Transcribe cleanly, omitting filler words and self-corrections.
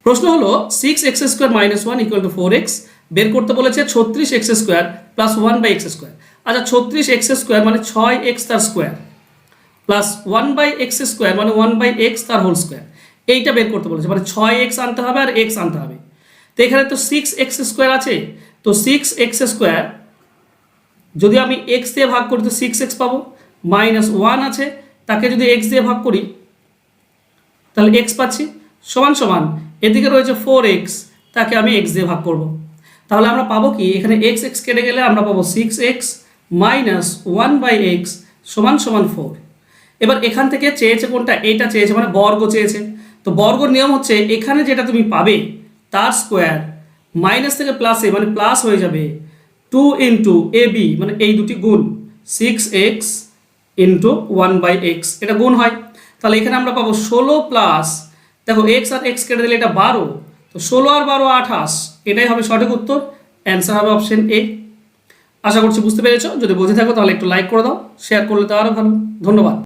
প্রশ্ন হলো 6x² - 1 = 4x বের করতে বলেছে 36x² + 1/x²। আচ্ছা 36x² মানে 6x তার স্কোয়ার প্লাস 1/x² মানে 1/x তার হোল স্কোয়ার, এইটা বের করতে বলেছে, মানে 6x আনতে হবে আর x আনতে হবে। তো এখানে তো 6x² আছে, তো 6x² যদি আমি x দিয়ে ভাগ করি তো 6x পাবো, -1 আছে তাকে যদি x দিয়ে ভাগ করি তাহলে x পাচ্ছি, সমান সমান এদিকে রয়েছে 4x, তাকে আমি x দিয়ে ভাগ করব। তাহলে আমরা পাবো কি, এখানে x কেটে গেলে আমরা পাবো 6x - 1/x = 4। এবার এখান থেকে চেয়েছে কোনটা, এইটা চেয়েছে, মানে বর্গ চেয়েছে। তো বর্গর নিয়ম হচ্ছে এখানে যেটা তুমি পাবে তার স্কোয়ার মাইনাস থেকে প্লাসে মানে প্লাস হয়ে যাবে 2 × ab, মানে এই দুটি গুণ 6x × 1/x, এটা গুণ হয়। তাহলে এখানে আমরা পাবো 16 প্লাস, দেখো x আর x কেটে দিলে এটা 12, তো 16 আর 12 28, এটাই হবে সঠিক উত্তর। অ্যান্সার হবে অপশন এ। আশা করছি বুঝতে পেরেছো। যদি বুঝে থাকো তাহলে একটু লাইক করে দাও, শেয়ার করলে তো আরও ভালো। ধন্যবাদ।